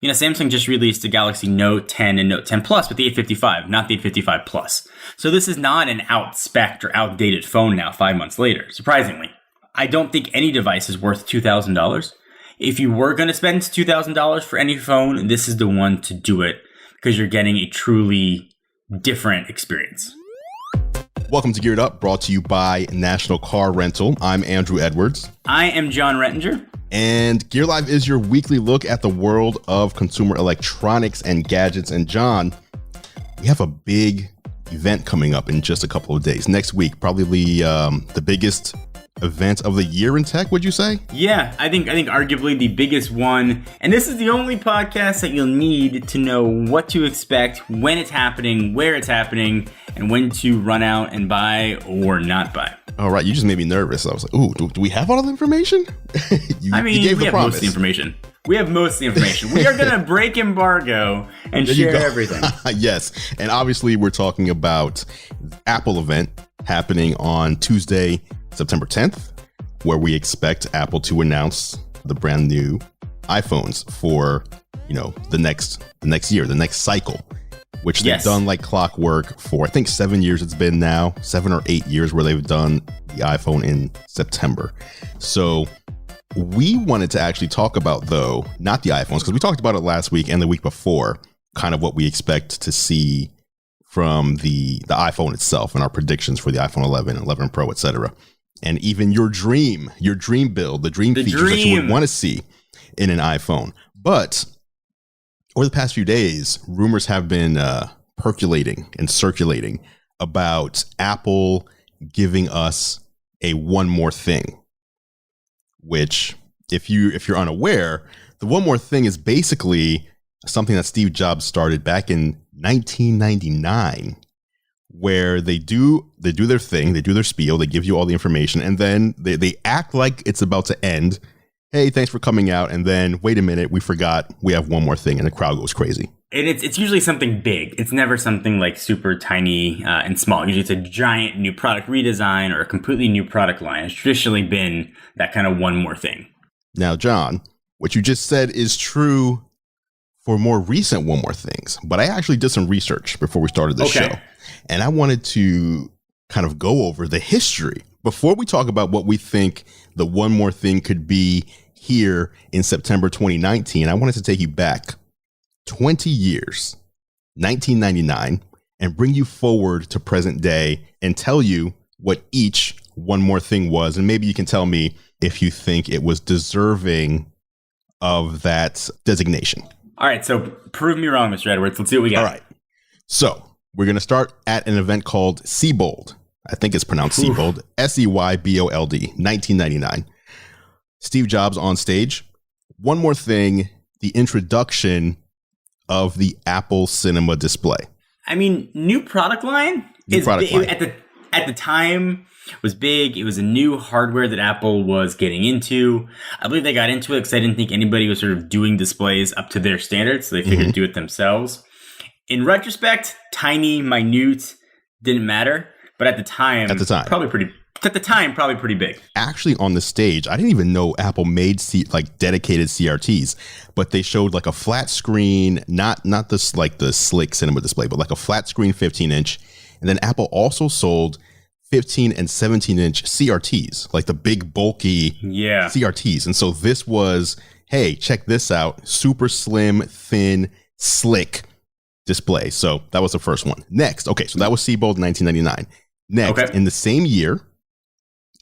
Samsung just released the Galaxy Note 10 and Note 10 Plus with the 855, not the 855 Plus. So this is not an out-spec'd or outdated phone now 5 months later, surprisingly. I don't think any device is worth $2,000. If you were going to spend $2,000 for any phone, this is the one to do it because you're getting a truly different experience. Welcome to Geared Up, brought to you by National Car Rental. I'm Andrew Edwards. I am John Rettinger. And Gear Live is your weekly look at the world of consumer electronics and gadgets. And John, we have a big event coming up in just a couple of days. Next week, probably the biggest event of the year in tech, would you say? Yeah, I think arguably the biggest one. And this is the only podcast that you'll need to know what to expect, when it's happening, where it's happening, and when to run out and buy or not buy. All right, you just made me nervous. I was like, ooh, do we have all the information? We have most of the information. We have most of the information. We are going to break embargo and share everything. Yes, and obviously we're talking about Apple event happening on Tuesday, September 10th, where we expect Apple to announce the brand new iPhones for, the next year, the next cycle, which they've done like clockwork for, I think 7 years it's been now, 7 or 8 years where they've done the iPhone in September. So we wanted to actually talk about, though, not the iPhones, because we talked about it last week and the week before, kind of what we expect to see from the iPhone itself and our predictions for the iPhone 11, 11 Pro, etc. And even your dream build, the dream features that you would want to see in an iPhone. But over the past few days, rumors have been percolating and circulating about Apple giving us a one more thing, which if you're unaware, the one more thing is basically something that Steve Jobs started back in 1999, where they do their thing, they do their spiel, they give you all the information, and then they act like it's about to end. Hey, thanks for coming out. And then, wait a minute, we forgot we have one more thing, and the crowd goes crazy. And it's usually something big. It's never something like super tiny and small. Usually it's a giant new product redesign or a completely new product line. It's traditionally been that kind of one more thing. Now, John, what you just said is true for more recent one more things. But I actually did some research before we started this show. And I wanted to kind of go over the history before we talk about what we think the one more thing could be here in September 2019. I wanted to take you back 20 years, 1999, and bring you forward to present day and tell you what each one more thing was. And maybe you can tell me if you think it was deserving of that designation. All right. So prove me wrong, Mr. Edwards. Let's see what we got. All right. So we're going to start at an event called Seybold. I think it's pronounced Seybold. Seybold, 1999. Steve Jobs on stage. One more thing, the introduction of the Apple Cinema display. I mean, new product line at the time was big. It was a new hardware that Apple was getting into. I believe they got into it because I didn't think anybody was sort of doing displays up to their standards, so they figured do it themselves. In retrospect, tiny, minute, didn't matter. But at the time, probably pretty big. Actually, on the stage, I didn't even know Apple made dedicated CRTs, but they showed like a flat screen, not this like the slick cinema display, but like a flat screen 15-inch. And then Apple also sold 15 and 17-inch CRTs, like the big bulky CRTs. And so this was, hey, check this out, super slim, thin, slick display. So that was the first one. Next, so that was Seybold 1999. Next, in the same year,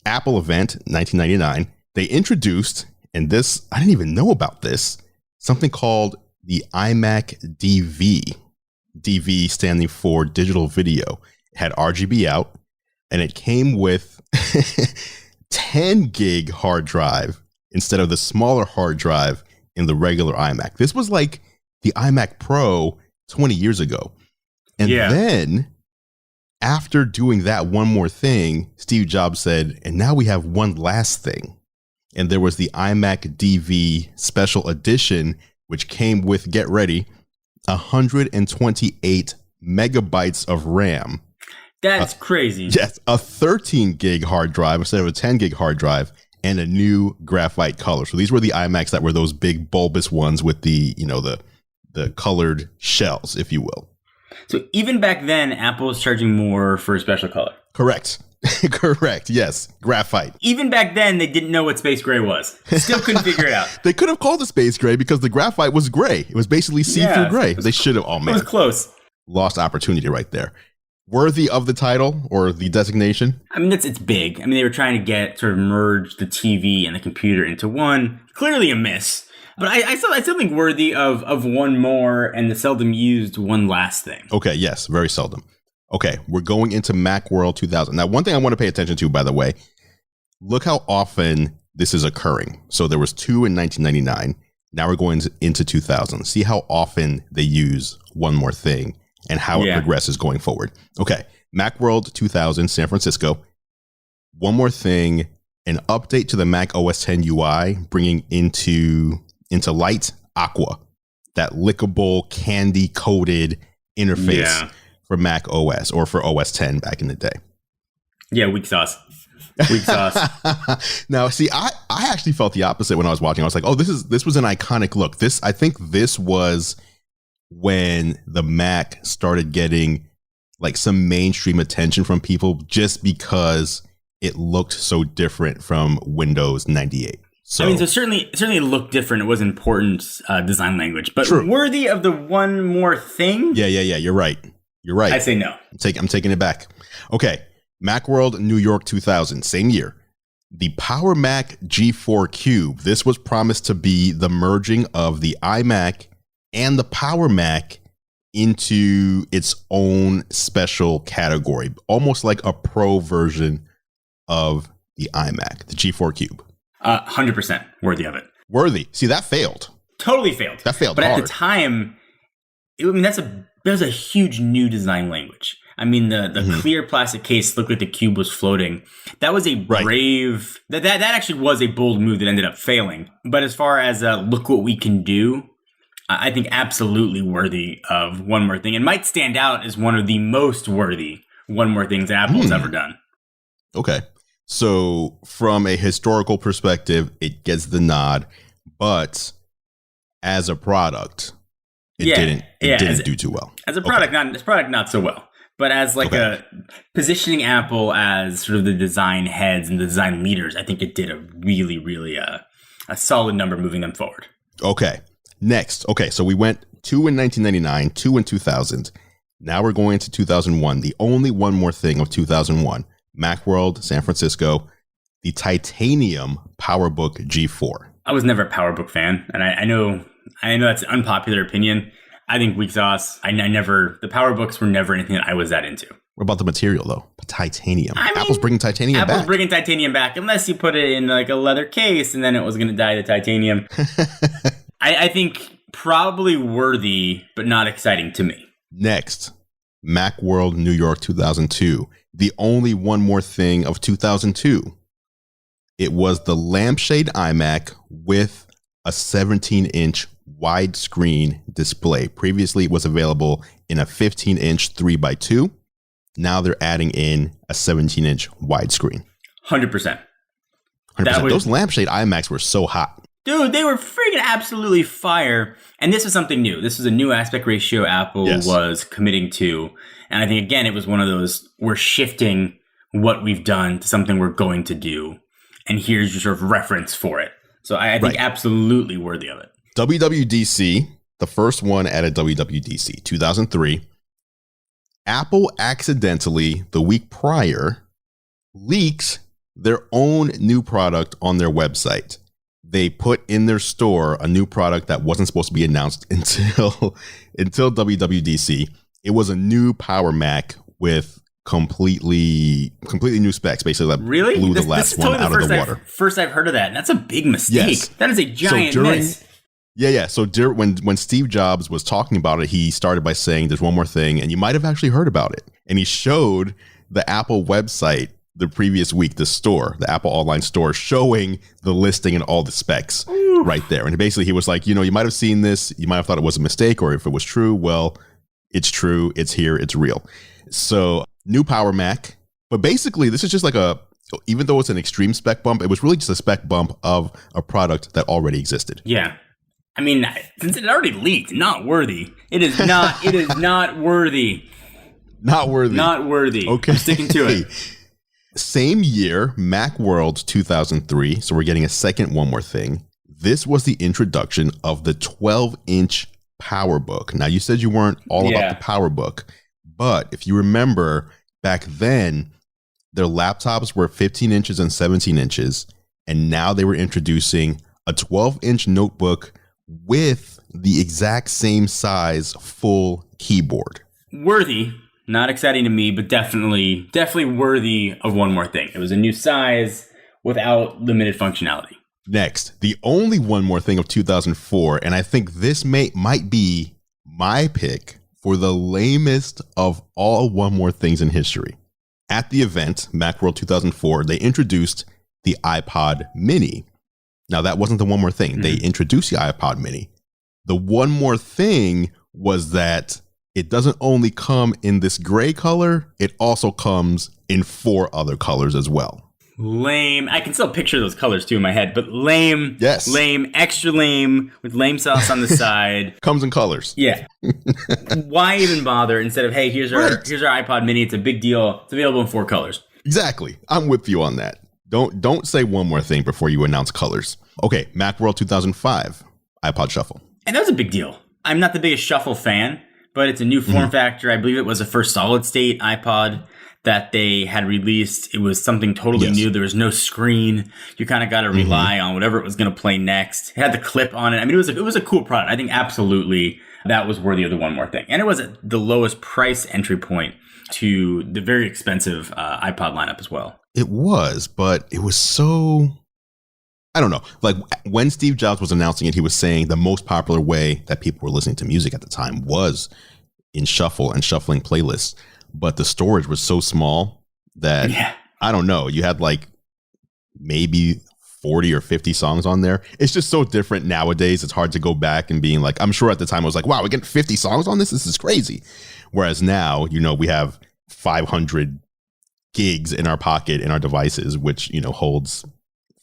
Apple event 1999, they introduced, and this, I didn't even know about this, something called the iMac DV. DV standing for digital video. It had RGB out, and it came with 10 gig hard drive instead of the smaller hard drive in the regular iMac. This was like the iMac Pro 20 years ago. And then after doing that one more thing, Steve Jobs said, and now we have one last thing. And there was the iMac DV special edition, which came with, get ready, 128 megabytes of RAM. That's crazy. Yes, a 13 gig hard drive instead of a 10 gig hard drive, and a new graphite color. So these were the iMacs that were those big bulbous ones with the, the colored shells, if you will. So even back then, Apple was charging more for a special color. Correct. Correct. Yes. Graphite. Even back then, they didn't know what space gray was. Still couldn't figure it out. They could have called it space gray because the graphite was gray. It was basically see-through gray. They should have. Oh, man. It was close. Lost opportunity right there. Worthy of the title or the designation? I mean, it's big. I mean, they were trying to merge the TV and the computer into one. Clearly a miss. But I still think worthy of one more and the seldom used one last thing. Okay, yes, very seldom. Okay, we're going into Macworld 2000. Now, one thing I want to pay attention to, by the way, look how often this is occurring. So there was 2 in 1999. Now we're going into 2000. See how often they use one more thing and how it progresses going forward. Okay, Macworld 2000, San Francisco. One more thing, an update to the Mac OS X UI, bringing into light Aqua, that lickable candy coated interface for Mac OS or for OS X back in the day. Yeah, weak sauce. Weak sauce. Now, see, I actually felt the opposite when I was watching. I was like, oh, this was an iconic look. I think this was when the Mac started getting like some mainstream attention from people just because it looked so different from Windows 98. So, I mean, so certainly it looked different. It was important design language, but worthy of the one more thing. Yeah. You're right. I say no. I'm taking it back. Okay. Macworld New York 2000, same year. The Power Mac G4 Cube. This was promised to be the merging of the iMac and the Power Mac into its own special category, almost like a pro version of the iMac, the G4 Cube. 100% worthy of it. Worthy. See, that failed. Totally failed. That failed But hard. at the time, that was a huge new design language. I mean, the clear plastic case looked like the cube was floating. That was a brave... That actually was a bold move that ended up failing. But as far as look what we can do, I think absolutely worthy of one more thing. And might stand out as one of the most worthy one more things Apple's ever done. Okay. So from a historical perspective, it gets the nod, but as a product, it didn't do too well. As a product, not so well. But as a positioning Apple as sort of the design heads and the design leaders, I think it did a really, really a solid number moving them forward. Okay. Next. Okay. So we went 2 in 1999, 2 in 2000. Now we're going to 2001. The only one more thing of 2001. Macworld, San Francisco, the Titanium PowerBook G4. I was never a PowerBook fan, and I know that's an unpopular opinion. I think weak sauce. The PowerBooks were never anything that I was that into. What about the material though? Titanium. Apple's bringing titanium back. Apple's bringing titanium back, unless you put it in like a leather case, and then it was going to die the titanium. I think probably worthy, but not exciting to me. Next, Macworld New York 2002. The only one more thing of 2002. It was the lampshade iMac with a 17-inch widescreen display. Previously, it was available in a 15-inch 3x2. Now they're adding in a 17-inch widescreen. 100%. Those lampshade iMacs were so hot. Dude, they were freaking absolutely fire. And this was something new. This was a new aspect ratio Apple was committing to. And I think, again, it was one of those, we're shifting what we've done to something we're going to do. And here's your sort of reference for it. So I think absolutely worthy of it. WWDC, the first one at a WWDC, 2003. Apple accidentally, the week prior, leaked their own new product on their website. They put in their store a new product that wasn't supposed to be announced until WWDC. It was a new Power Mac with completely new specs, basically that blew the last one out of the water. First I've heard of that, and that's a big mistake. Yes. That is a giant miss. Yeah. So when Steve Jobs was talking about it, he started by saying there's one more thing, and you might have actually heard about it. And he showed the Apple website the previous week, the Apple online store, showing the listing and all the specs right there. And basically he was like, you might have seen this, you might have thought it was a mistake, or if it was true, well, it's true, it's here, it's real. So new Power Mac, but basically this is just like a even though it's an extreme spec bump, it was really just a spec bump of a product that already existed. Yeah. I mean, since it already leaked, not worthy. It is not. It is not worthy. Not worthy. Not worthy. Okay. I'm sticking to it. Same year, Macworld 2003. So we're getting a second One More Thing. This was the introduction of the 12-inch PowerBook. Now, you said you weren't all about the PowerBook, but if you remember back then, their laptops were 15 inches and 17 inches, and now they were introducing a 12-inch notebook with the exact same size full keyboard. Worthy. Not exciting to me, but definitely worthy of One More Thing. It was a new size without limited functionality. Next, the only One More Thing of 2004, and I think this might be my pick for the lamest of all One More Things in history. At the event, Macworld 2004, they introduced the iPod Mini. Now, that wasn't the One More Thing. Mm-hmm. They introduced the iPod Mini. The One More Thing was that it doesn't only come in this gray color, it also comes in 4 other colors as well. Lame. I can still picture those colors too in my head, but lame. Yes. Lame. Extra lame with lame sauce on the side. Comes in colors. Yeah. Why even bother instead of, hey, here's our iPod Mini. It's a big deal. It's available in 4 colors. Exactly. I'm with you on that. Don't say One More Thing before you announce colors. Okay, Macworld 2005, iPod Shuffle. And that was a big deal. I'm not the biggest Shuffle fan, but it's a new form factor. I believe it was the first solid state iPod that they had released. It was something totally new. There was no screen. You kind of got to rely on whatever it was going to play next. It had the clip on it. I mean, it was a cool product. I think absolutely that was worthy of the One More Thing. And it was at the lowest price entry point to the very expensive iPod lineup as well. It was, but it was so, I don't know. Like when Steve Jobs was announcing it, he was saying the most popular way that people were listening to music at the time was in shuffle and shuffling playlists. But the storage was so small that, I don't know, you had like maybe 40 or 50 songs on there. It's just so different nowadays. It's hard to go back and being like, I'm sure at the time I was like, wow, we get 50 songs on this? This is crazy. Whereas now, you know, we have 500 gigs in our pocket in our devices, which, you know, holds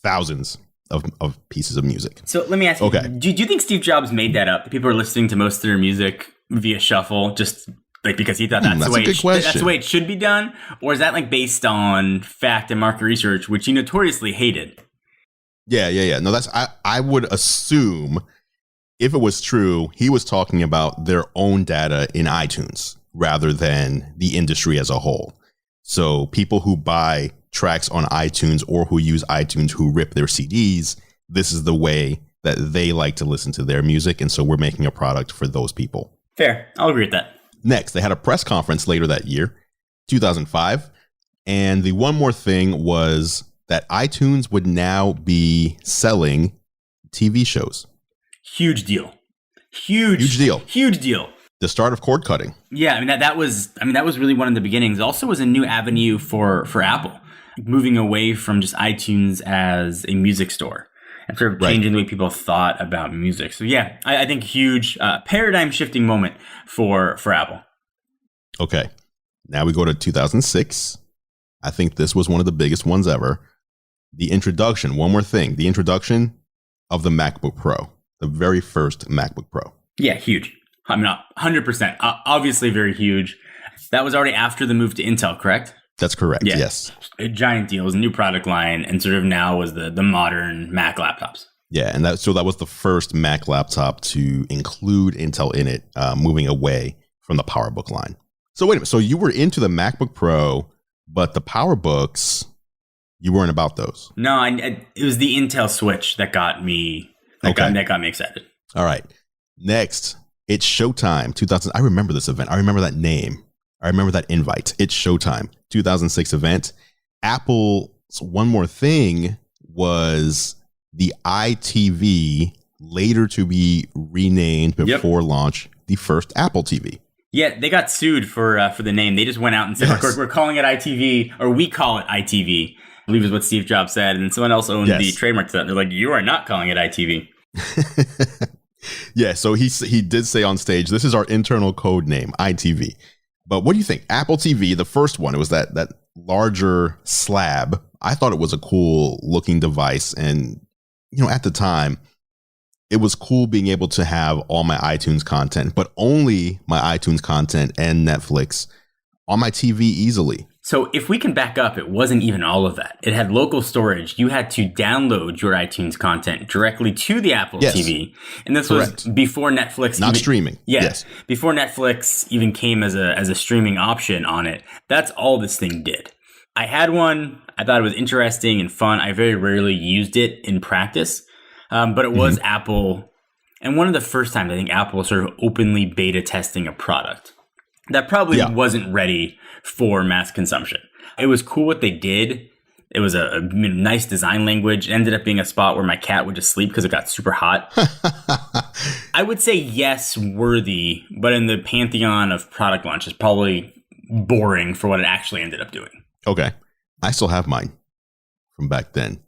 thousands of pieces of music. So let me ask you, do you think Steve Jobs made that up? People are listening to most of their music via shuffle just like because he thought that's the way it should be done? Or is that like based on fact and market research, which he notoriously hated? Yeah. No, I would assume if it was true, he was talking about their own data in iTunes rather than the industry as a whole. So people who buy tracks on iTunes or who use iTunes who rip their CDs, this is the way that they like to listen to their music. And so we're making a product for those people. Fair. I'll agree with that. Next, they had a press conference later that year, 2005. And the One More Thing was that iTunes would now be selling TV shows. Huge deal. Huge deal. The start of cord cutting. Yeah, I mean that was really one of the beginnings. Also was a new avenue for Apple, moving away from just iTunes as a music store and sort of changing the way people thought about music. So yeah, I think huge paradigm shifting moment for Apple. Okay, now we go to 2006. I think this was one of the biggest ones ever. The introduction, One More Thing, the introduction of the MacBook Pro, the very first MacBook Pro. Yeah, huge. I mean, 100%. Obviously very huge. That was already after the move to Intel, correct? That's correct, yes. A giant deal. It was a new product line and sort of now was the modern Mac laptops. Yeah, and that was the first Mac laptop to include Intel in it, moving away from the PowerBook line. So wait a minute. So you were into the MacBook Pro, but the PowerBooks, you weren't about those. No, it was the Intel switch that got me got me excited. All right. Next, it's Showtime 2000. I remember this event. I remember that name. I remember that invite. It's Showtime 2006 event. Apple's One More Thing was the iTV, later to be renamed before launch, the first Apple TV. Yeah, they got sued for the name. They just went out and said, we're calling it ITV, or we call it ITV. I believe is what Steve Jobs said. And someone else owned the trademark to that. They're like, you are not calling it ITV. Yeah, so he did say on stage, this is our internal code name, ITV. But what do you think? Apple TV, the first one, it was that larger slab. I thought it was a cool looking device. And, at the time, it was cool being able to have all my iTunes content, but only my iTunes content and Netflix on my TV easily. So if we can back up, it wasn't even all of that. It had local storage. You had to download your iTunes content directly to the Apple TV. And this was before Netflix. Not streaming. Yes. Before Netflix even came as a streaming option on it. That's all this thing did. I had one. I thought it was interesting and fun. I very rarely used it in practice. But it was Apple. And one of the first times I think Apple was sort of openly beta testing a product that probably wasn't ready for mass consumption. It was cool what they did. It was a nice design language. It ended up being a spot where my cat would just sleep because it got super hot. I would say yes, worthy, but in the pantheon of product launches, probably boring for what it actually ended up doing. Okay. I still have mine from back then,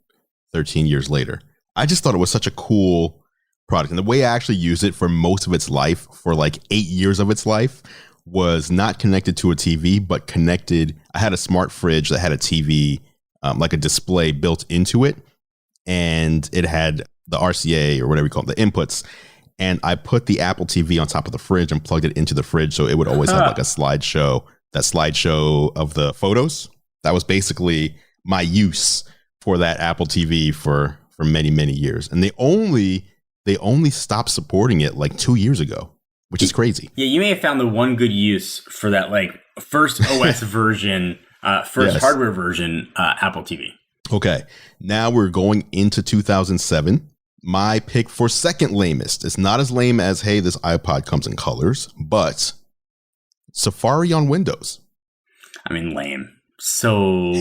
13 years later. I just thought it was such a cool product. And the way I actually used it for most of its life, for like 8 years of its life, was not connected to a TV, but connected. I had a smart fridge that had a TV, like a display built into it. And it had the RCA or whatever you call it, the inputs. And I put the Apple TV on top of the fridge and plugged it into the fridge. So it would always have like a slideshow, that slideshow of the photos. That was basically my use for that Apple TV for many, many years. And they only stopped supporting it like 2 years ago, which is crazy. Yeah, you may have found the one good use for that, like first OS version, hardware version, Apple TV. Okay, now we're going into 2007. My pick for second lamest. It's not as lame as, hey, this iPod comes in colors, but Safari on Windows. I mean, lame. So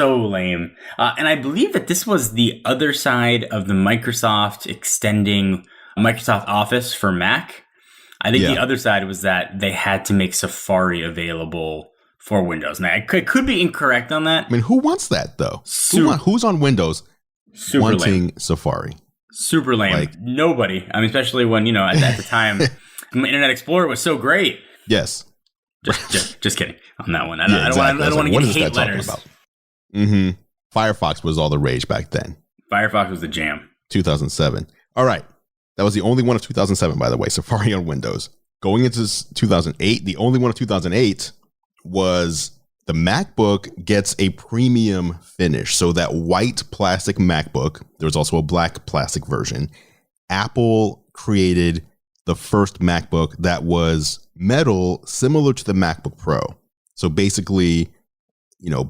lame. And I believe that this was the other side of the Microsoft extending Microsoft Office for Mac. I think the other side was that they had to make Safari available for Windows. Now, I could be incorrect on that. I mean, who wants that, though? Who's on Windows wanting lame. Safari? Super lame. Like, nobody. I mean, especially when, at the time, Internet Explorer was so great. Yes. Just kidding on that one. I don't want to get hate letters. Firefox was all the rage back then. Firefox was the jam. 2007. All right. That was the only one of 2007, by the way. Safari on Windows. Going into 2008, the only one of 2008 was the MacBook gets a premium finish. So that white plastic MacBook, there was also a black plastic version. Apple created the first MacBook that was metal, similar to the MacBook Pro. So basically,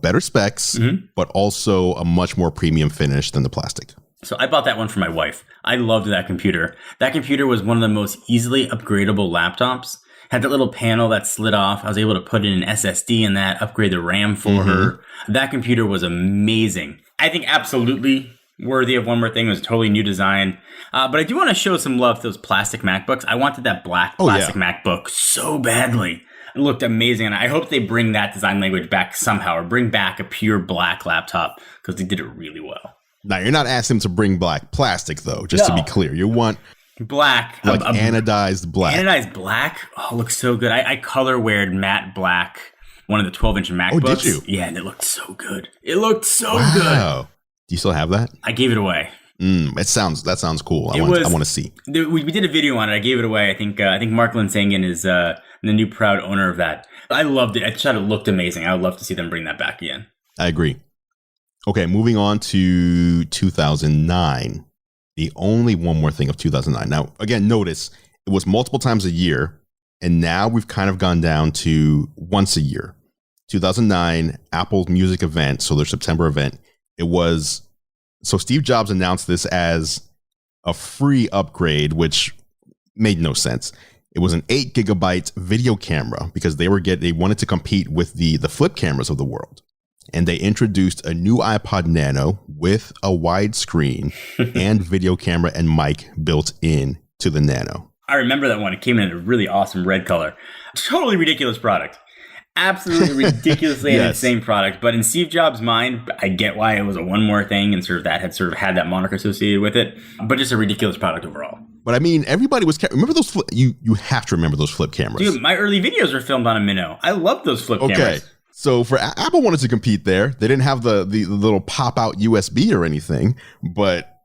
better specs, but also a much more premium finish than the plastic. So I bought that one for my wife. I loved that computer. That computer was one of the most easily upgradable laptops. Had that little panel that slid off. I was able to put in an SSD in that, upgrade the RAM for her. That computer was amazing. I think absolutely worthy of one more thing. It was a totally new design. But I do want to show some love to those plastic MacBooks. I wanted that black plastic MacBook so badly. It looked amazing. And I hope they bring that design language back somehow, or bring back a pure black laptop, because they did it really well. Now, you're not asking them to bring black plastic, though, just to be clear. You want black. Like anodized black. Anodized black? Oh, it looks so good. I color weared matte black, one of the 12-inch MacBooks. Oh, did you? Yeah, and it looked so good. It looked so good. Do you still have that? I gave it away. That sounds cool. I want to see. We did a video on it. I gave it away. I think Mark Linsangen is the new proud owner of that. I loved it. I thought it looked amazing. I would love to see them bring that back again. I agree. Okay, moving on to 2009. The only one more thing of 2009. Now, again, notice it was multiple times a year, and now we've kind of gone down to once a year. 2009, Apple's music event, so their September event, so Steve Jobs announced this as a free upgrade, which made no sense. It was an 8 gigabyte video camera because they wanted to compete with the flip cameras of the world. And they introduced a new iPod Nano with a wide screen and video camera and mic built in to the Nano. I remember that one. It came in a really awesome red color. Totally ridiculous product. Absolutely ridiculously insane product. But in Steve Jobs' mind, I get why it was a one more thing and sort of had that moniker associated with it. But just a ridiculous product overall. But I mean, everybody was remember those you have to remember those flip cameras. Dude, my early videos were filmed on a Minnow. I love those flip cameras. So for Apple wanted to compete there. They didn't have the little pop out USB or anything, but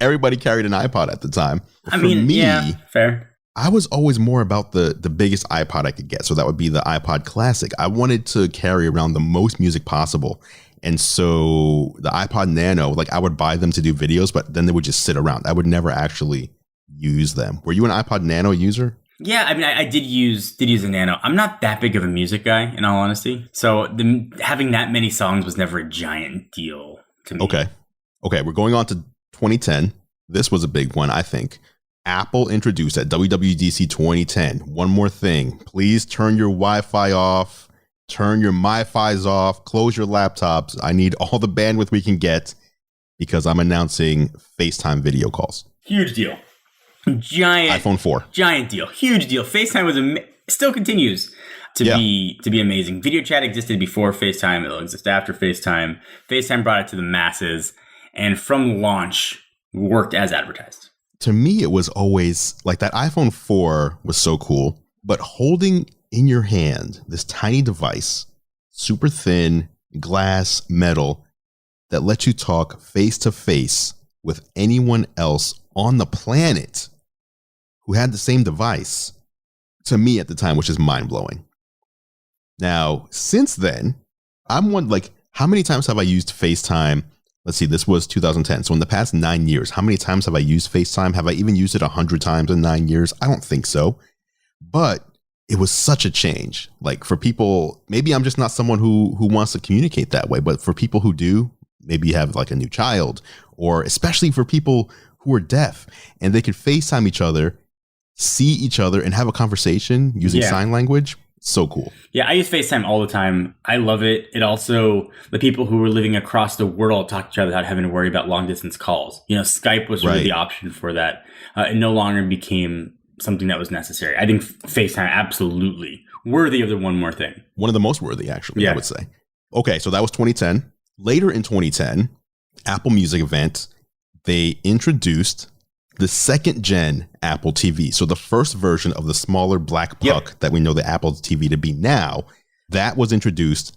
everybody carried an iPod at the time. For me, yeah, fair. I was always more about the biggest iPod I could get. So that would be the iPod Classic. I wanted to carry around the most music possible. And so the iPod Nano, like I would buy them to do videos, but then they would just sit around. I would never actually use them. Were you an iPod Nano user? Yeah, I mean, I did use a Nano. I'm not that big of a music guy, in all honesty. So having that many songs was never a giant deal to me. Okay, we're going on to 2010. This was a big one, I think. Apple introduced at WWDC 2010. One more thing. Please turn your Wi-Fi off. Turn your Mi-Fis off. Close your laptops. I need all the bandwidth we can get because I'm announcing FaceTime video calls. Huge deal. Giant iPhone 4. Giant deal. Huge deal. FaceTime was still continues to be amazing. Video chat existed before FaceTime. It'll exist after FaceTime. FaceTime brought it to the masses, and from launch worked as advertised. To me, it was always like that iPhone 4 was so cool, but holding in your hand this tiny device, super thin, glass, metal, that lets you talk face to face with anyone else on the planet who had the same device, to me at the time, which is mind blowing. Now, since then, I'm one like, how many times have I used FaceTime? Let's see, this was 2010. So in the past 9 years, how many times have I used FaceTime? Have I even used it 100 times in 9 years? I don't think so. But it was such a change. Like for people, maybe I'm just not someone who wants to communicate that way. But for people who do, maybe you have like a new child, or especially for people who are deaf and they could FaceTime each other, see each other and have a conversation using sign language. So cool. Yeah, I use FaceTime all the time. I love it. It also, the people who were living across the world talk to each other without having to worry about long distance calls. You know, Skype was really the option for that. It no longer became something that was necessary. I think FaceTime absolutely worthy of the one more thing. One of the most worthy, actually, I would say. Okay, so that was 2010. Later in 2010, Apple Music event, they introduced the second gen Apple TV. So the first version of the smaller black puck that we know the Apple TV to be now, that was introduced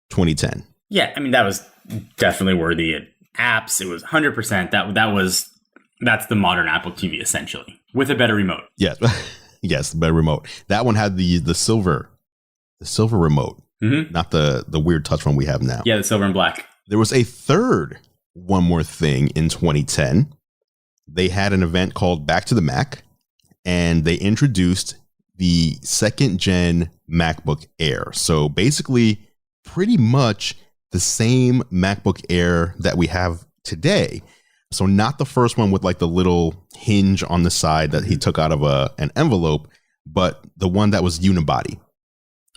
2010. Yeah, I mean, that was definitely worthy. Apps, it was 100%. That's the modern Apple TV, essentially, with a better remote. Yes, yes, the better remote. That one had the silver remote, not the weird touch one we have now. Yeah, the silver and black. There was a third one more thing in 2010. They had an event called Back to the Mac, and they introduced the second gen MacBook Air. So basically, pretty much the same MacBook Air that we have today. So not the first one with like the little hinge on the side that he took out of an envelope, but the one that was unibody,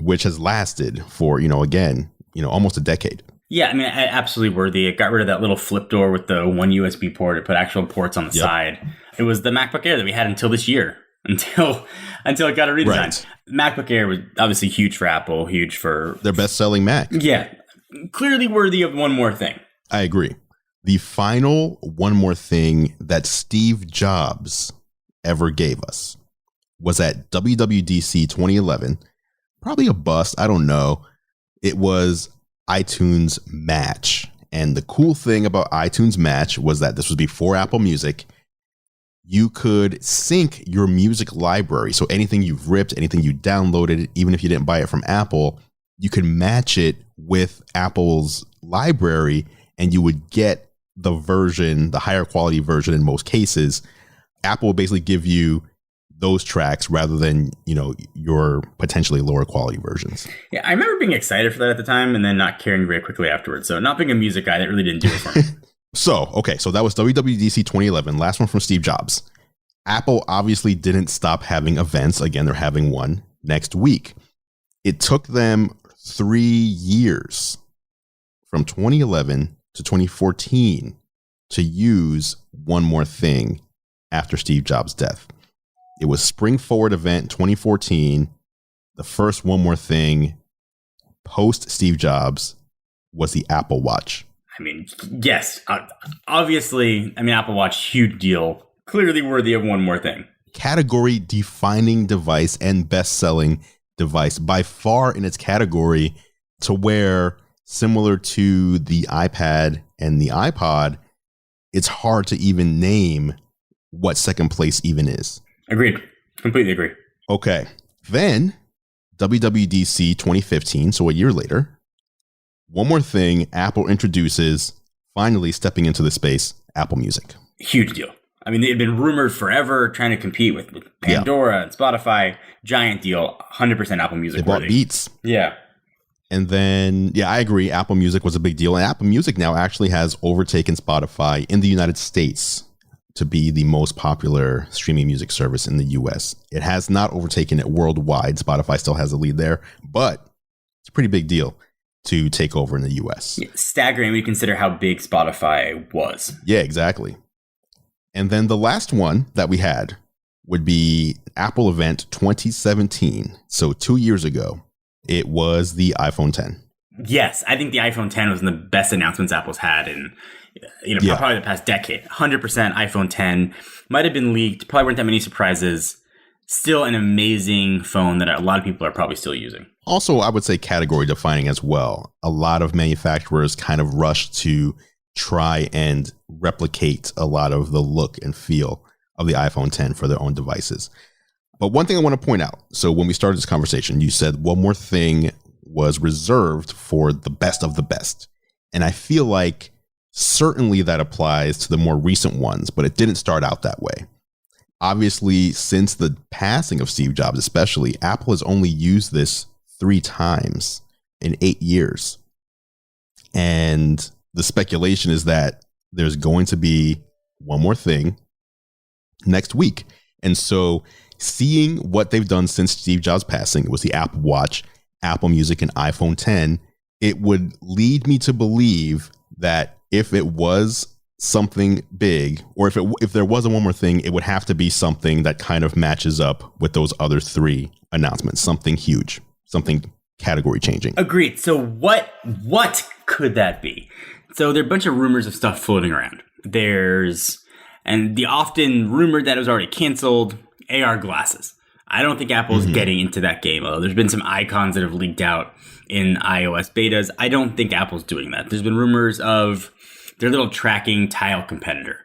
which has lasted for, almost a decade. Yeah, I mean, absolutely worthy. It got rid of that little flip door with the one USB port. It put actual ports on the side. It was the MacBook Air that we had until this year, until it got a redesign. Right. MacBook Air was obviously huge for Apple, huge for their best-selling Mac. Yeah, clearly worthy of one more thing. I agree. The final one more thing that Steve Jobs ever gave us was at WWDC 2011. Probably a bust. I don't know. It was iTunes Match. And the cool thing about iTunes Match was that this was before Apple Music. You could sync your music library. So anything you've ripped, anything you downloaded, even if you didn't buy it from Apple, you could match it with Apple's library and you would get the higher quality version in most cases. Apple will basically give you those tracks rather than, your potentially lower quality versions. Yeah, I remember being excited for that at the time and then not caring very quickly afterwards. So not being a music guy, that really didn't do it for me. So that was WWDC 2011, last one from Steve Jobs. Apple obviously didn't stop having events. Again, they're having one next week. It took them 3 years from 2011 to 2014 to use one more thing after Steve Jobs' death. It was Spring Forward event 2014. The first one more thing post Steve Jobs was the Apple Watch. I mean, yes, obviously, Apple Watch, huge deal. Clearly worthy of one more thing. Category defining device and best selling device. By far in its category, to where, similar to the iPad and the iPod, it's hard to even name what second place even is. Agreed. Completely agree. Okay. Then WWDC 2015, so a year later, one more thing, Apple introduces, finally stepping into the space, Apple Music. Huge deal. I mean, it had been rumored forever, trying to compete with Pandora and Spotify. Giant deal. 100% Apple Music. They bought Beats. Yeah. And then, yeah, I agree. Apple Music was a big deal. And Apple Music now actually has overtaken Spotify in the United States to be the most popular streaming music service in the US. It has not overtaken it worldwide. Spotify still has the lead there, but it's a pretty big deal to take over in the US. Yeah, staggering when you consider how big Spotify was. Yeah, exactly. And then the last one that we had would be Apple event 2017. So 2 years ago, it was the iPhone 10. Yes, I think the iPhone 10 was one of the best announcements Apple's had in probably the past decade. 100% iPhone 10. Might have been leaked. Probably weren't that many surprises. Still an amazing phone that a lot of people are probably still using. Also, I would say category defining as well. A lot of manufacturers kind of rushed to try and replicate a lot of the look and feel of the iPhone 10 for their own devices. But one thing I want to point out. So when we started this conversation, you said one more thing was reserved for the best of the best. And I feel like certainly that applies to the more recent ones, but it didn't start out that way. Obviously, since the passing of Steve Jobs, especially, Apple has only used this 3 times in 8 years. And the speculation is that there's going to be one more thing next week. And so seeing what they've done since Steve Jobs' passing, it was the Apple Watch, Apple Music, and iPhone 10, it would lead me to believe that if it was something big, or if there was a one more thing, it would have to be something that kind of matches up with those other 3 announcements, something huge, something category changing. Agreed. So what could that be? So there are a bunch of rumors of stuff floating around. And the often rumored that it was already canceled, AR glasses. I don't think Apple's getting into that game, although there's been some icons that have leaked out in iOS betas. I don't think Apple's doing that. There's been rumors of their little tracking tile competitor.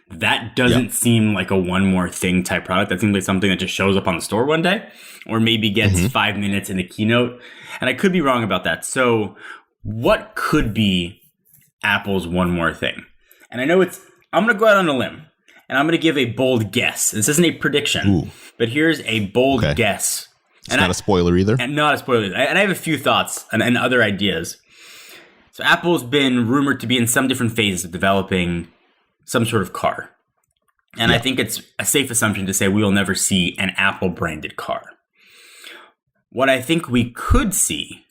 That doesn't seem like a one more thing type product. That seems like something that just shows up on the store one day, or maybe gets 5 minutes in the keynote. And I could be wrong about that. So what could be Apple's one more thing? And I know I'm going to go out on a limb, and I'm going to give a bold guess. This isn't a prediction, but here's a bold guess. It's not a spoiler either. And not a spoiler either. And I have a few thoughts and other ideas. So Apple's been rumored to be in some different phases of developing some sort of car. And I think it's a safe assumption to say we will never see an Apple-branded car. What I think we could see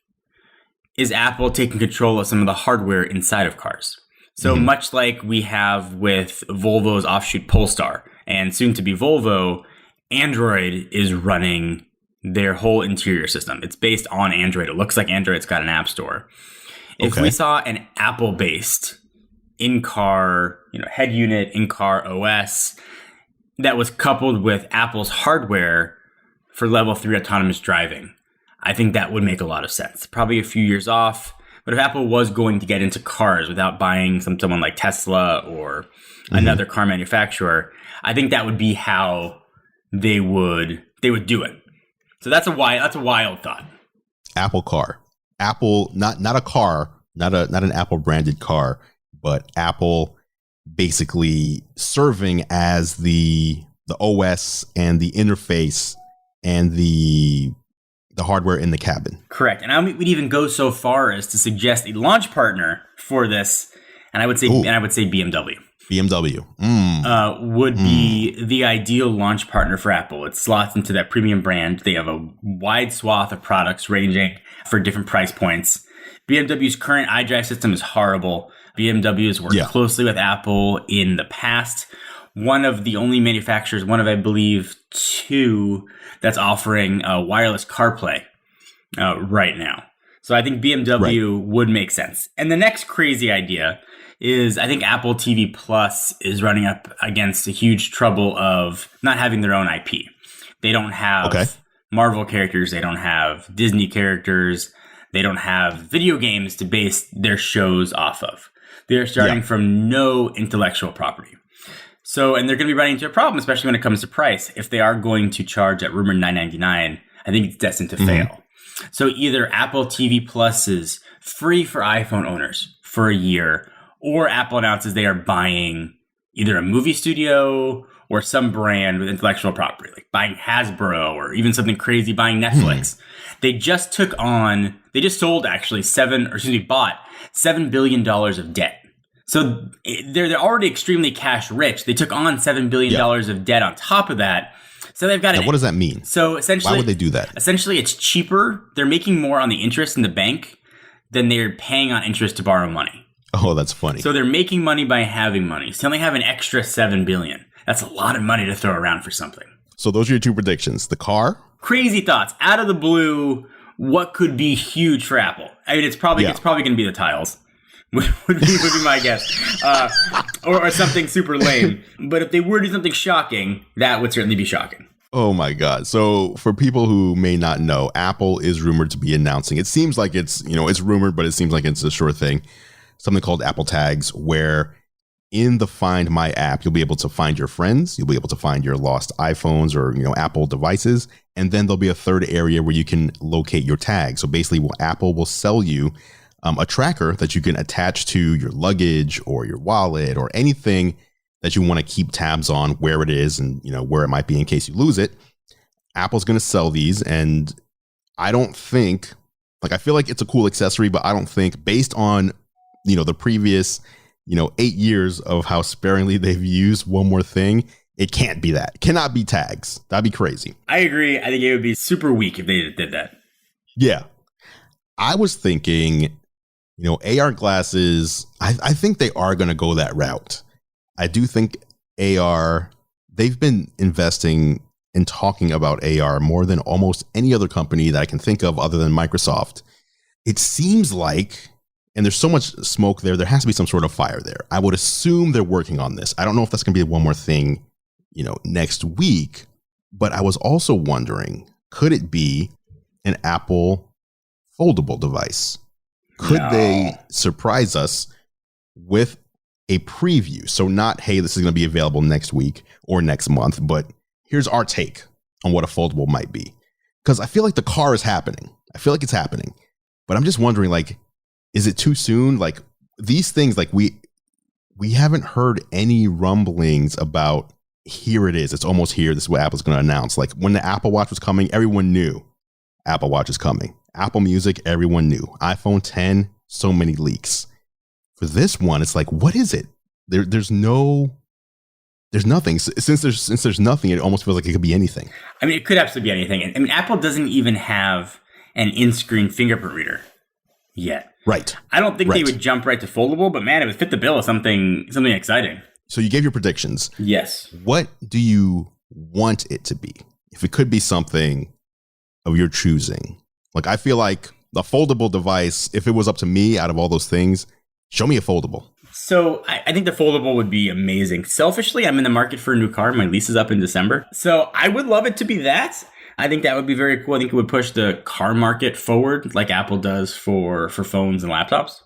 is Apple taking control of some of the hardware inside of cars. So much like we have with Volvo's offshoot Polestar, and soon to be Volvo, Android is running their whole interior system. It's based on Android. It looks like Android's got an app store. If we saw an Apple-based in-car, head unit, in-car OS that was coupled with Apple's hardware for level 3 autonomous driving, I think that would make a lot of sense. Probably a few years off, but if Apple was going to get into cars without buying someone like Tesla or another car manufacturer, I think that would be how they would do it. So that's a wild thought. Apple car. Apple, not a car, not an Apple branded car, but Apple basically serving as the OS and the interface and the hardware in the cabin. Correct. And I would even go so far as to suggest a launch partner for this, and I would say BMW. BMW would be the ideal launch partner for Apple. It slots into that premium brand. They have a wide swath of products ranging for different price points. BMW's current iDrive system is horrible. BMW has worked closely with Apple in the past. One of the only manufacturers, I believe 2, that's offering wireless CarPlay right now. So I think BMW would make sense. And the next crazy idea is I think Apple TV Plus is running up against a huge trouble of not having their own IP. They don't have Marvel characters. They don't have Disney characters. They don't have video games to base their shows off of. They're starting from no intellectual property. So, and they're going to be running into a problem, especially when it comes to price. If they are going to charge at rumored $9.99, I think it's destined to fail. So either Apple TV Plus is free for iPhone owners for a year, or Apple announces they are buying either a movie studio or some brand with intellectual property, like buying Hasbro or even something crazy, buying Netflix. They just sold actually bought $7 billion of debt. So they're already extremely cash rich. They took on $7 billion of debt on top of that. So they've got Now, what does that mean? So essentially, why would they do that? Essentially, it's cheaper. They're making more on the interest in the bank than they're paying on interest to borrow money. Oh, that's funny. So they're making money by having money. So they only have an extra $7 billion. That's a lot of money to throw around for something. So those are your two predictions. The car? Crazy thoughts. Out of the blue, what could be huge for Apple? I mean, it's probably going to be the tiles. would be my guess. Or something super lame. But if they were to do something shocking, that would certainly be shocking. Oh my God. So for people who may not know, Apple is rumored to be announcing, it seems like it's rumored, but it seems like it's a sure thing, something called Apple Tags, where in the Find My app, you'll be able to find your friends, you'll be able to find your lost iPhones or, Apple devices, and then there'll be a third area where you can locate your tags. So basically, Apple will sell you a tracker that you can attach to your luggage or your wallet or anything that you want to keep tabs on where it is and, where it might be in case you lose it. Apple's going to sell these. And I don't think, I feel like it's a cool accessory, but I don't think based on, the previous, 8 years of how sparingly they've used One More Thing, it can't be that. It cannot be tags. That'd be crazy. I agree. I think it would be super weak if they did that. Yeah. I was thinking, AR glasses, I think they are going to go that route. I do think AR, they've been investing and talking about AR more than almost any other company that I can think of other than Microsoft. It seems like, and there's so much smoke there has to be some sort of fire there. I would assume they're working on this. I don't know if that's going to be One More Thing, next week, but I was also wondering, could it be an Apple foldable device? Could they surprise us with a preview? So not, hey, this is going to be available next week or next month, but here's our take on what a foldable might be. Because I feel like the car is happening. I feel like it's happening. But I'm just wondering, is it too soon? These things, we haven't heard any rumblings about, here it is. It's almost here. This is what Apple's going to announce. When the Apple Watch was coming, everyone knew Apple Watch is coming. Apple Music, everyone knew. iPhone 10, so many leaks. For this one, it's what is it? There's nothing. Since there's nothing, it almost feels like it could be anything. I mean, it could absolutely be anything. I mean, Apple doesn't even have an in-screen fingerprint reader yet. Right. I don't think they would jump right to foldable, but man, it would fit the bill of something exciting. So you gave your predictions. Yes. What do you want it to be? If it could be something of your choosing. I feel like the foldable device, if it was up to me out of all those things, show me a foldable. So I think the foldable would be amazing. Selfishly, I'm in the market for a new car. My lease is up in December. So I would love it to be that. I think that would be very cool. I think it would push the car market forward like Apple does for phones and laptops.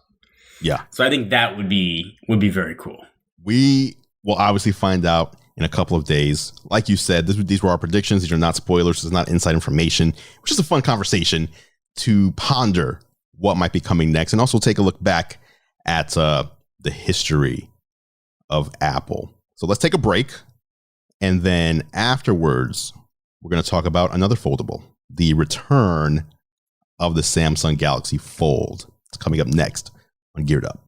Yeah. So I think that would be very cool. We will obviously find out in a couple of days. Like you said, these were our predictions. These are not spoilers. This is not inside information, which is a fun conversation to ponder what might be coming next and also take a look back at the history of Apple. So let's take a break. And then afterwards, we're going to talk about another foldable, the return of the Samsung Galaxy Fold. It's coming up next on Geared Up.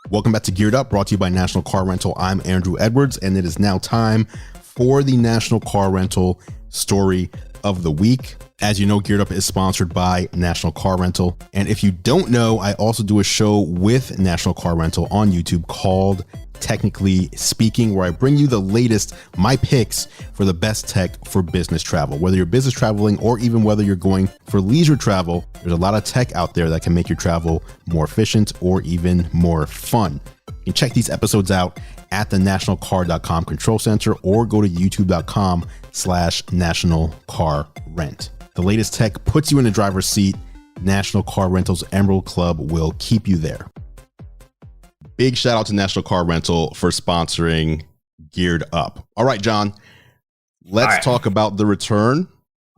Welcome back to Geared Up, brought to you by National Car Rental. I'm Andrew Edwards, and it is now time for the National Car Rental story of the week. As you know, Geared Up is sponsored by National Car Rental. And if you don't know, I also do a show with National Car Rental on YouTube called Technically Speaking, where I bring you the latest, my picks for the best tech for business travel. Whether you're business traveling or even whether you're going for leisure travel, there's a lot of tech out there that can make your travel more efficient or even more fun. You can check these episodes out at the nationalcar.com control center or go to youtube.com/nationalcarrent. The latest tech puts you in the driver's seat. National Car Rental's Emerald Club will keep you there. Big shout out to National Car Rental for sponsoring Geared Up. All right, John, let's talk about the return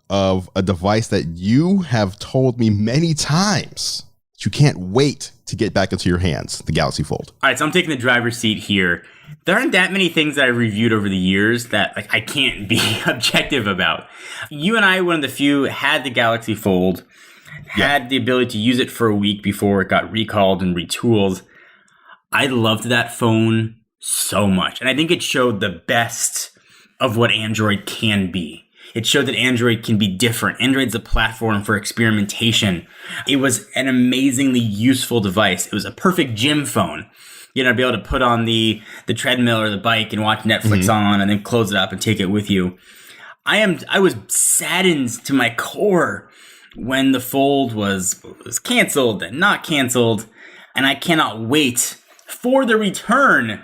of a device that you have told me many times that you can't wait to get back into your hands, the Galaxy Fold. All right, so I'm taking the driver's seat here. There aren't that many things that I've reviewed over the years that I can't be objective about. You and I, one of the few, had the Galaxy Fold, had the ability to use it for a week before it got recalled and retooled. I loved that phone so much. And I think it showed the best of what Android can be. It showed that Android can be different. Android's a platform for experimentation. It was an amazingly useful device. It was a perfect gym phone. You know, to be able to put on the treadmill or the bike and watch Netflix on and then close it up and take it with you. I was saddened to my core when the Fold was canceled and not canceled. And I cannot wait for the return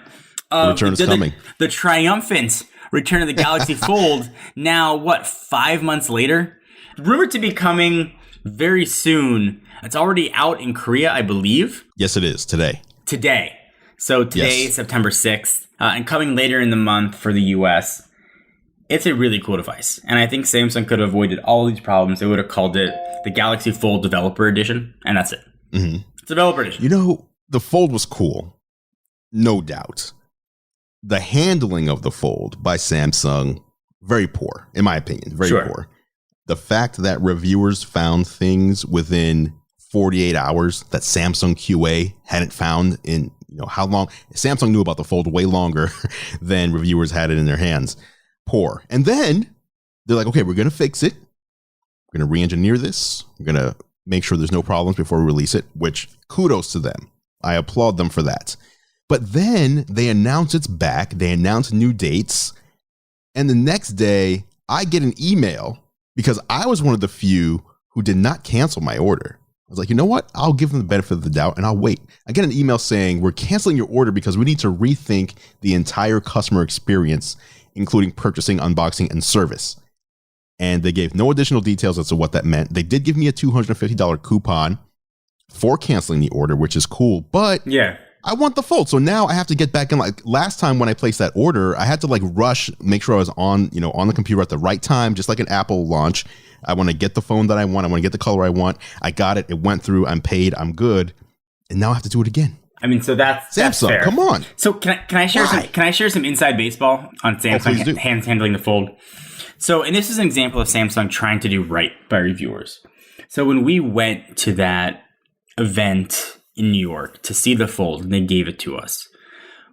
of the triumphant return of the Galaxy Fold. Now, 5 months later? Rumored to be coming very soon. It's already out in Korea, I believe. Yes, it is. Today. So today, September 6th, and coming later in the month for the US. It's a really cool device. And I think Samsung could have avoided all these problems. They would have called it the Galaxy Fold Developer Edition, and that's it. Mm-hmm. It's Developer Edition. You know, the Fold was cool. No doubt. The handling of the Fold by Samsung, very poor, in my opinion. Very poor. The fact that reviewers found things within 48 hours that Samsung QA hadn't found in, how long? Samsung knew about the Fold way longer than reviewers had it in their hands. Poor. And then they're like, okay, we're going to fix it. We're going to re-engineer this. We're going to make sure there's no problems before we release it, which kudos to them. I applaud them for that. But then they announce it's back. They announce new dates. And the next day, I get an email because I was one of the few who did not cancel my order. I was like, you know what? I'll give them the benefit of the doubt and I'll wait. I get an email saying, we're canceling your order because we need to rethink the entire customer experience, including purchasing, unboxing, and service. And they gave no additional details as to what that meant. They did give me a $250 coupon for canceling the order, which is cool. But I want the Fold. So now I have to get back in. Like last time when I placed that order, I had to rush, make sure I was on the computer at the right time, just like an Apple launch. I want to get the phone that I want. I want to get the color I want. I got it. It went through. I'm paid. I'm good. And now I have to do it again. I mean, so that's Samsung. Fair. Come on. So can I share some inside baseball on Samsung handling the Fold? So, and this is an example of Samsung trying to do right by reviewers. So when we went to that event in New York to see the Fold and they gave it to us,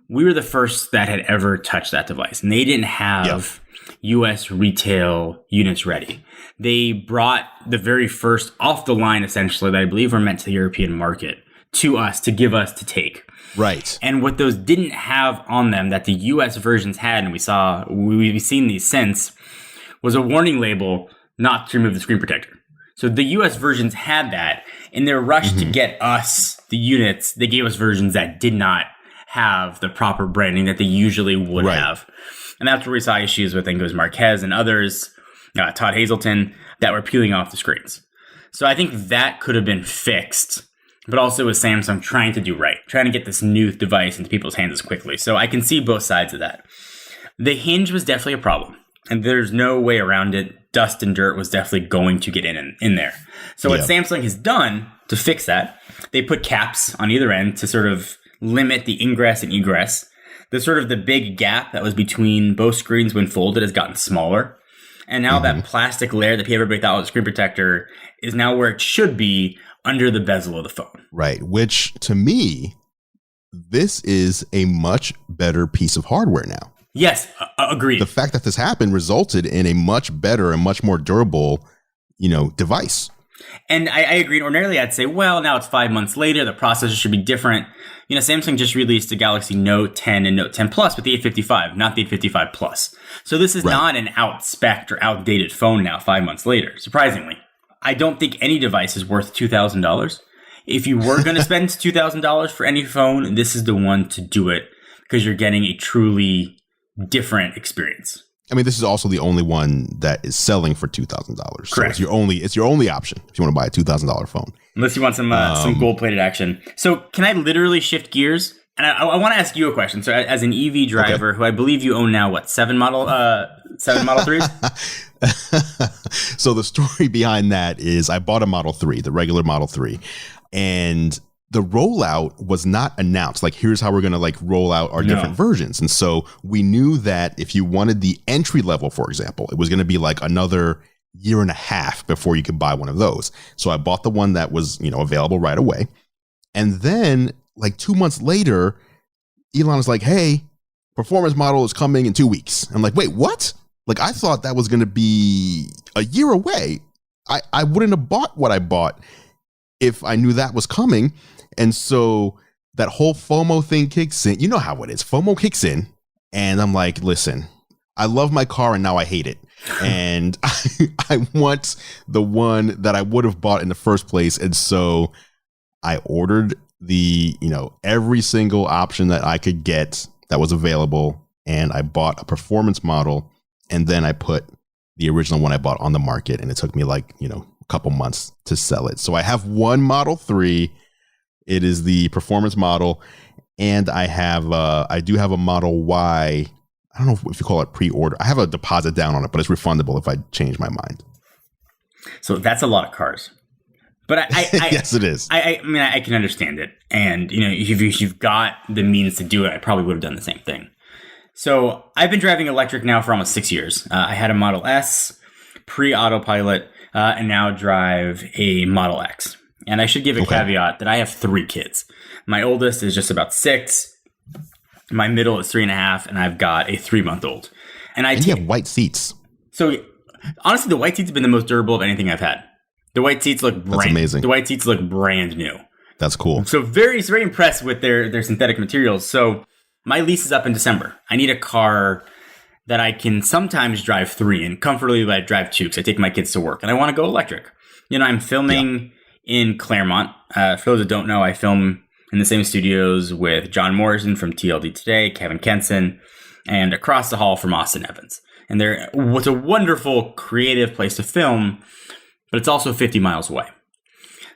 we were the first that had ever touched that device, and they didn't have US retail units ready. They brought the very first off the line, essentially, that I believe were meant to the European market to us to give us to take. Right. And what those didn't have on them that the US versions had, and we've seen these since, was a warning label not to remove the screen protector. So the US versions had that. In their rush to get us the units, they gave us versions that did not have the proper branding that they usually would have. And that's where we saw issues with, I think it was Marquez and others, Todd Hazelton, that were peeling off the screens. So I think that could have been fixed, but also with Samsung trying to do right, trying to get this new device into people's hands as quickly. So I can see both sides of that. The hinge was definitely a problem, and there's no way around it. Dust and dirt was definitely going to get in there. So what Samsung has done to fix that, they put caps on either end to sort of limit the ingress and egress. The big gap that was between both screens when folded has gotten smaller. And now that plastic layer that everybody thought was a screen protector is now where it should be, under the bezel of the phone. Right. Which, to me, this is a much better piece of hardware now. Yes, agreed. The fact that this happened resulted in a much better and much more durable, device. And I agree. Ordinarily, I'd say, well, now it's 5 months later. The processor should be different. Samsung just released the Galaxy Note 10 and Note 10 Plus with the 855, not the 855 Plus. So this is not an out-spec'd or outdated phone now 5 months later, surprisingly. I don't think any device is worth $2,000. If you were going to spend $2,000 for any phone, this is the one to do it because you're getting a truly different experience. I mean, this is also the only one that is selling for $2,000. Correct. So it's your only option if you want to buy a $2,000 phone. Unless you want some gold-plated action. So can I literally shift gears? And I want to ask you a question. So as an EV driver, who I believe you own now, what, seven Model 3s? So the story behind that is I bought a Model 3, the regular Model 3, and the rollout was not announced. Like, here's how we're going to like roll out our different versions. And so we knew that if you wanted the entry level, for example, it was going to be like another year and a half before you could buy one of those. So I bought the one that was, available right away. And then like 2 months later, Elon was like, hey, performance model is coming in 2 weeks. I'm like, wait, what? Like, I thought that was going to be a year away. I wouldn't have bought what I bought if I knew that was coming. And so that whole FOMO thing kicks in. You know how it is. FOMO kicks in. And I'm like, listen, I love my car and now I hate it. And I want the one that I would have bought in the first place. And so I ordered every single option that I could get that was available. And I bought a performance model. And then I put the original one I bought on the market. And it took me like, a couple months to sell it. So I have one Model 3. It is the performance model. And I do have a Model Y. I don't know if you call it pre-order. I have a deposit down on it, but it's refundable if I change my mind. So that's a lot of cars. But I yes, it is. I mean, I can understand it. And, if you've got the means to do it, I probably would have done the same thing. So I've been driving electric now for almost 6 years. I had a Model S, pre-autopilot, and now drive a Model X. And I should give a caveat that I have 3 kids. My oldest is just about 6. My middle is 3.5, and I've got a 3-month-old. And you have white seats. So honestly, the white seats have been the most durable of anything I've had. The white seats look amazing. The white seats look brand new. That's cool. So very impressed with their synthetic materials. So my lease is up in December. I need a car that I can sometimes drive 3 in comfortably, but I drive 2 because I take my kids to work and I want to go electric. I'm filming in Claremont. For those that don't know, I film in the same studios with John Morrison from TLD Today, Kevin Kenson, and across the hall from Austin Evans. And it's a wonderful, creative place to film, but it's also 50 miles away.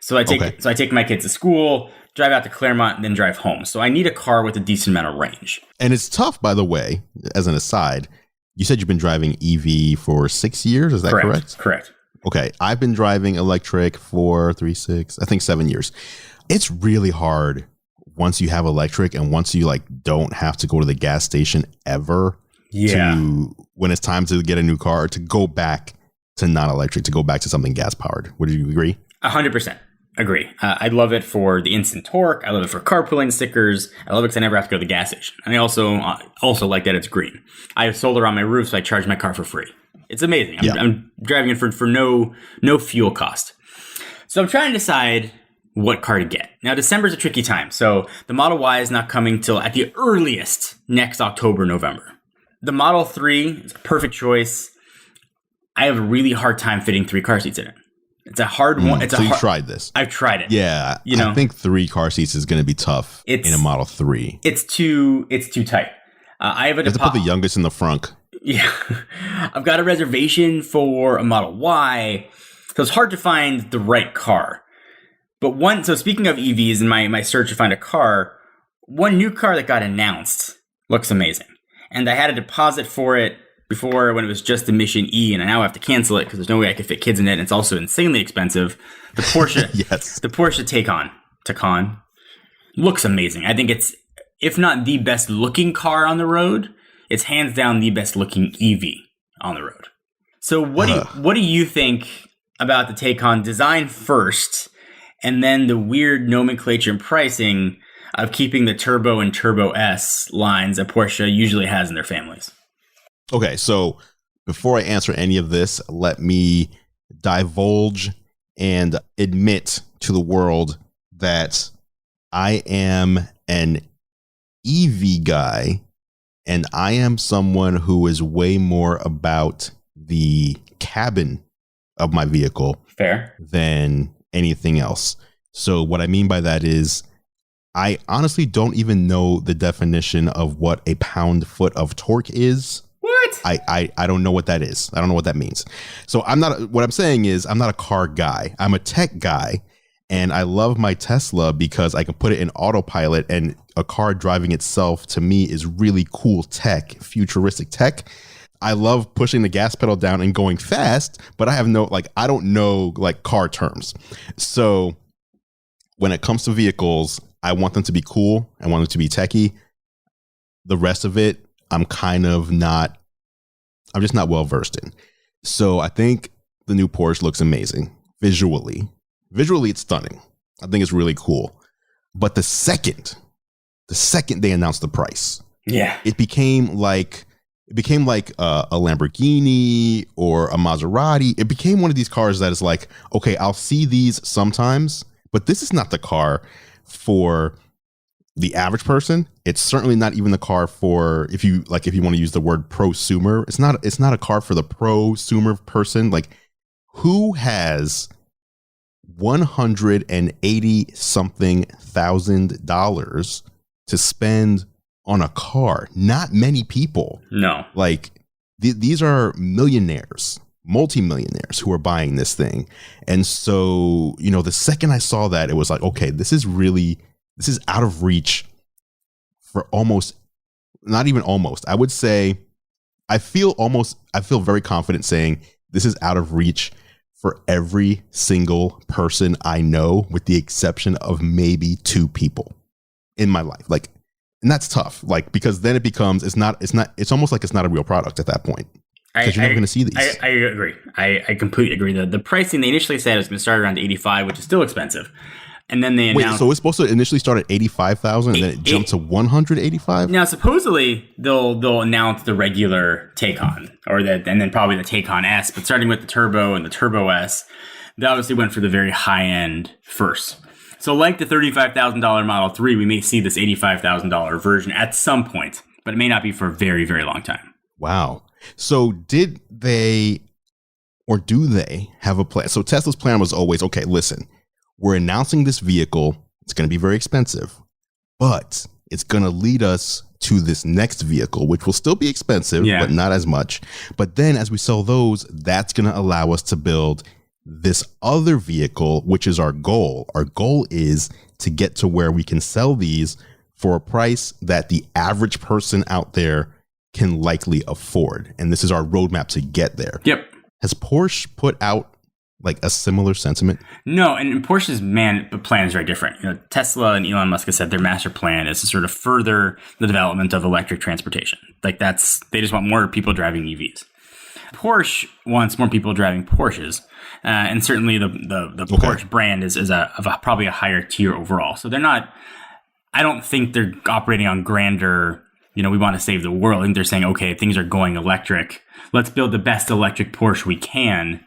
So I take my kids to school, drive out to Claremont, and then drive home. So I need a car with a decent amount of range. And it's tough, by the way, as an aside. You said you've been driving EV for 6 years. Is that correct? Correct. Okay. I've been driving electric for 7 years. It's really hard once you have electric and once you don't have to go to the gas station ever. Yeah. When it's time to get a new car, to go back to non-electric, to go back to something gas powered. Would you agree? 100%. Agree. I love it for the instant torque. I love it for carpooling stickers. I love it because I never have to go to the gas station. And I also like that it's green. I have solar on my roof, so I charge my car for free. It's amazing. I'm driving it for no fuel cost. So I'm trying to decide what car to get. Now, December's a tricky time. So the Model Y is not coming till at the earliest next October, November. The Model 3 is a perfect choice. I have a really hard time fitting 3 car seats in it. It's a hard one. You tried this? I've tried it. Yeah, I think 3 car seats is going to be tough in a Model 3. It's too tight. I have you have to put the youngest in the front. Yeah, I've got a reservation for a Model Y, so it's hard to find the right car. But so speaking of EVs and my search to find a car, one new car that got announced looks amazing, and I had a deposit for it before when it was just the Mission E, and I now have to cancel it because there's no way I could fit kids in it, and it's also insanely expensive. The Porsche, the Porsche Taycan looks amazing. I think it's, if not the best looking car on the road, it's hands down the best looking EV on the road. So what do you think about the Taycan design first, and then the weird nomenclature and pricing of keeping the Turbo and Turbo S lines that Porsche usually has in their families? Okay, so before I answer any of this, let me divulge and admit to the world that I am an EV guy, and I am someone who is way more about the cabin of my vehicle than anything else. So what I mean by that is I honestly don't even know the definition of what a pound-foot of torque is. What? I don't know what that is. I don't know what that means. So what I'm saying is I'm not a car guy. I'm a tech guy. And I love my Tesla because I can put it in autopilot, and a car driving itself to me is really cool tech, futuristic tech. I love pushing the gas pedal down and going fast, but I don't know car terms. So when it comes to vehicles, I want them to be cool. I want them to be techie. The rest of it, I'm just not well versed in. So I think the new Porsche looks amazing visually. Visually, it's stunning. I think it's really cool. But the second they announced the price, it became like a Lamborghini or a Maserati. It became one of these cars that is like, okay, I'll see these sometimes, but this is not the car for the average person. It's certainly not even the car for if you want to use the word prosumer. It's not a car for the prosumer person. Like, who has $180 something thousand to spend on a car? Not many people. No. Like these are millionaires, multimillionaires who are buying this thing. And so, the second I saw that, it was like, okay, this is out of reach for not even almost. I would say I feel very confident saying this is out of reach for every single person I know, with the exception of maybe 2 people in my life. And that's tough. Because then it becomes, it's almost like it's not a real product at that point. Because you're never going to see these. I agree. I completely agree. The pricing, they initially said it was going to start around 85, which is still expensive. And then they announced... Wait, so it's supposed to initially start at 85,000 and then it jumped to 185? Now, supposedly, they'll announce the regular Taycan, and then probably the Taycan S, but starting with the Turbo and the Turbo S, they obviously went for the very high end first. So like the $35,000 Model 3, we may see this $85,000 version at some point, but it may not be for a very, very long time. Wow. So do they have a plan? So Tesla's plan was always, okay, listen, we're announcing this vehicle. It's going to be very expensive, but it's going to lead us to this next vehicle, which will still be expensive, but not as much. But then as we sell those, that's going to allow us to build this other vehicle, which is our goal. Our goal is to get to where we can sell these for a price that the average person out there can likely afford. And this is our roadmap to get there. Yep. Has Porsche put out a similar sentiment? No, and Porsche's plan is very different. Tesla and Elon Musk have said their master plan is to sort of further the development of electric transportation. They just want more people driving EVs. Porsche wants more people driving Porsches, and certainly the Porsche brand is probably a higher tier overall. So they're not. I don't think they're operating on grander. We want to save the world. I think they're saying, okay, things are going electric. Let's build the best electric Porsche we can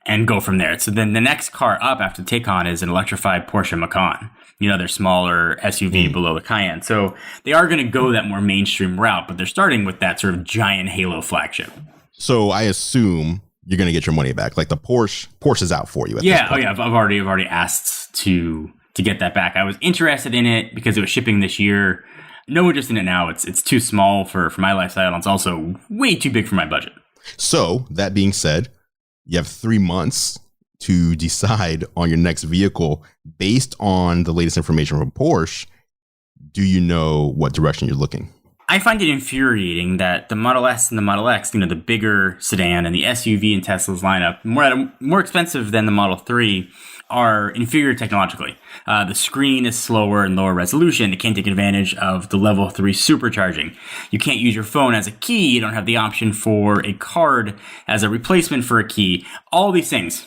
and go from there. So then the next car up after the Taycan is an electrified Porsche Macan. Their smaller SUV below the Cayenne. So they are going to go that more mainstream route, but they're starting with that sort of giant halo flagship. So I assume you're going to get your money back. Like the Porsche is out for you. At this point. Oh yeah. I've already asked to get that back. I was interested in it because it was shipping this year. No interest in it now. It's too small for my lifestyle. And it's also way too big for my budget. So that being said, you have 3 months to decide on your next vehicle based on the latest information from Porsche. Do you know what direction you're looking? I find it infuriating that the Model S and the Model X, the bigger sedan and the SUV in Tesla's lineup, more expensive than the Model 3, are inferior technologically. The screen is slower and lower resolution. It can't take advantage of the level 3 supercharging. You can't use your phone as a key. You don't have the option for a card as a replacement for a key. All these things.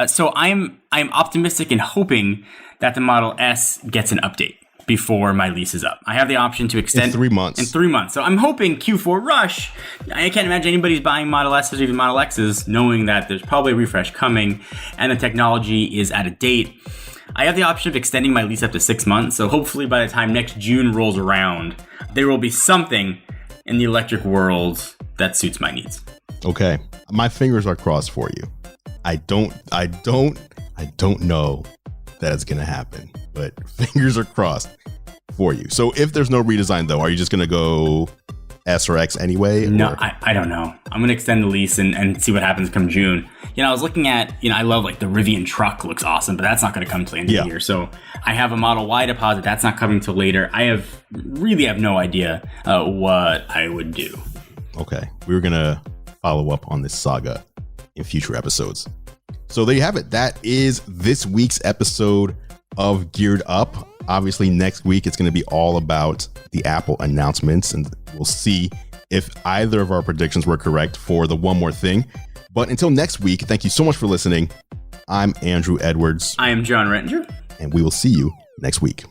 So I'm optimistic and hoping that the Model S gets an update before my lease is up. I have the option to extend... In 3 months. In 3 months. So I'm hoping Q4 rush. I can't imagine anybody's buying Model S's or even Model X's knowing that there's probably a refresh coming and the technology is out of date. I have the option of extending my lease up to 6 months. So hopefully by the time next June rolls around, there will be something in the electric world that suits my needs. Okay. My fingers are crossed for you. I don't know that it's going to happen, but fingers are crossed for you. So if there's no redesign though, are you just going to go S or X anyway? No, I don't know. I'm going to extend the lease and see what happens come June. I was looking at, I love like the Rivian truck looks awesome, but that's not going to come till the end of the year. So I have a Model Y deposit. That's not coming till later. I really have no idea what I would do. Okay. We're going to follow up on this saga in future episodes. So there you have it. That is this week's episode of Geared Up. Obviously, next week, it's going to be all about the Apple announcements, and we'll see if either of our predictions were correct for the one more thing. But until next week, thank you so much for listening. I'm Andrew Edwards. I am John Rettinger. And we will see you next week.